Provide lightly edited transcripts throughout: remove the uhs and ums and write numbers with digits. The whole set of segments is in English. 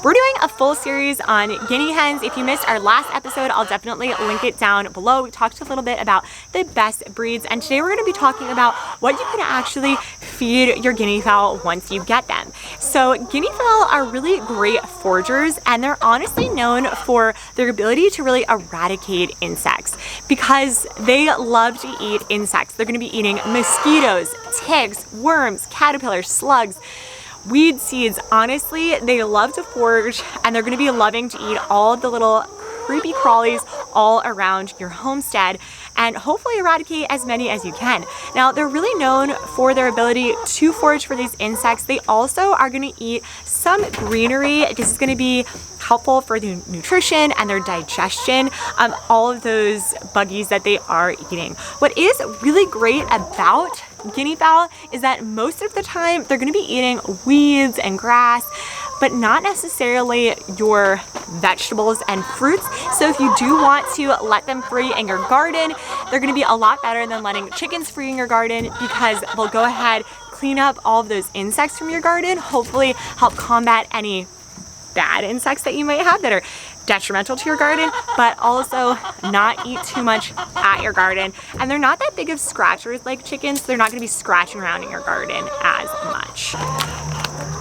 We're doing a full series on guinea hens. If you missed our last episode, I'll definitely link it down below. We talked a little bit about the best breeds, and today we're going to be talking about what you can actually feed your guinea fowl once you get them. So guinea fowl are really great foragers, and they're honestly known for their ability to really eradicate insects because they love to eat insects. They're going to be eating mosquitoes, ticks, worms, caterpillars, slugs, weed seeds. Honestly, they love to forage, and they're going to be loving to eat all of the little creepy crawlies all around your homestead and hopefully eradicate as many as you can. Now, they're really known for their ability to forage for these insects. They also are going to eat some greenery. This is going to be helpful for their nutrition and their digestion, all of those buggies that they are eating. What is really great about guinea fowl is that most of the time they're going to be eating weeds and grass, but not necessarily your vegetables and fruits. So if you do want to let them free in your garden, they're going to be a lot better than letting chickens free in your garden, because they'll go ahead, clean up all of those insects from your garden, hopefully help combat any bad insects that you might have that are detrimental to your garden, but also not eat too much at your garden. And they're not that big of scratchers like chickens, so they're not going to be scratching around in your garden as much.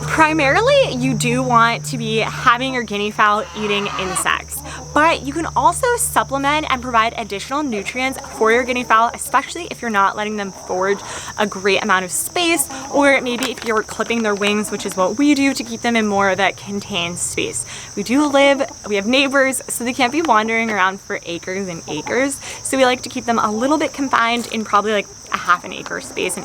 Primarily, you do want to be having your guinea fowl eating insects, but you can also supplement and provide additional nutrients for your guinea fowl, especially if you're not letting them forage a great amount of space, or maybe if you're clipping their wings, which is what we do to keep them in more of that contained space. We have neighbors, so they can't be wandering around for acres and acres, so we like to keep them a little bit confined in probably like a half an acre space,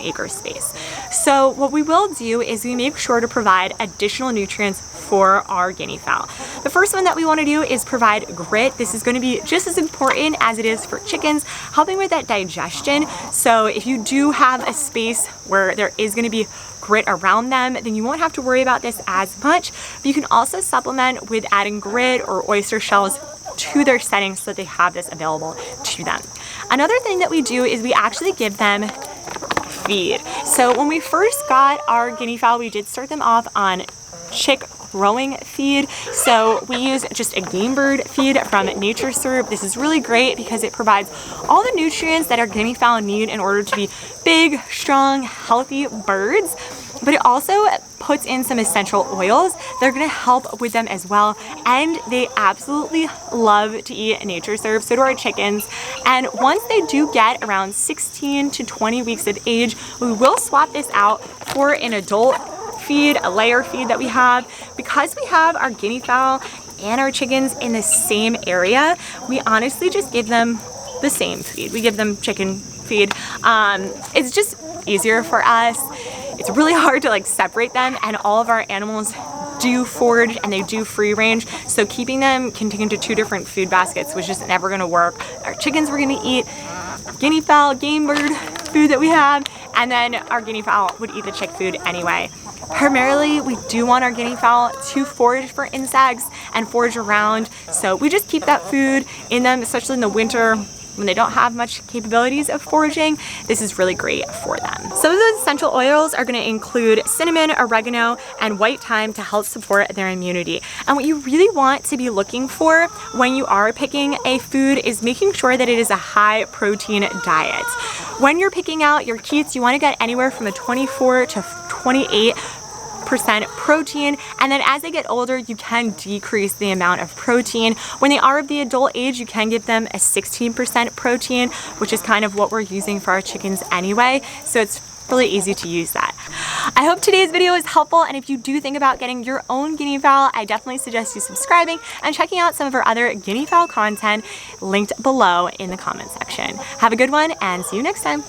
So what we will do is we make sure to provide additional nutrients for our guinea fowl. The first one that we want to do is provide grit. This is going to be just as important as it is for chickens, helping with that digestion. So if you do have a space where there is going to be grit around them, then you won't have to worry about this as much. But you can also supplement with adding grit or oyster shells to their settings so that they have this available to them. Another thing that we do is we actually give them feed. So when we first got our guinea fowl, we did start them off on chick growing feed. So we use just a game bird feed from Nature Syrup. This is really great because it provides all the nutrients that our guinea fowl need in order to be big, strong, healthy birds. But it also puts in some essential oils. They're gonna help with them as well. And they absolutely love to eat Nature Syrup, so do our chickens. And once they do get around 16 to 20 weeks of age, we will swap this out for an adult feed, a layer feed that we have. Because we have our guinea fowl and our chickens in the same area, we honestly just give them the same feed. We give them chicken feed. It's just easier for us. It's really hard to separate them, and all of our animals do forage and they do free range, so keeping them contained to two different food baskets was just never going to work. Our chickens were going to eat guinea fowl, game bird food that we have, and then our guinea fowl would eat the chick food anyway. Primarily, we do want our guinea fowl to forage for insects and forage around, so we just keep that food in them, especially in the winter when they don't have much capabilities of foraging. This is really great for them. Some of those essential oils are going to include cinnamon, oregano, and white thyme to help support their immunity. And what you really want to be looking for when you are picking a food is making sure that it is a high protein diet. When you're picking out your keats, you want to get anywhere from a 24 to 28% protein, and then as they get older you can decrease the amount of protein. When they are of the adult age, you can give them a 16% protein, which is kind of what we're using for our chickens anyway, so it's really easy to use that. I hope today's video is helpful, and if you do think about getting your own guinea fowl, I definitely suggest you subscribing and checking out some of our other guinea fowl content linked below in the comment section. Have a good one and see you next time.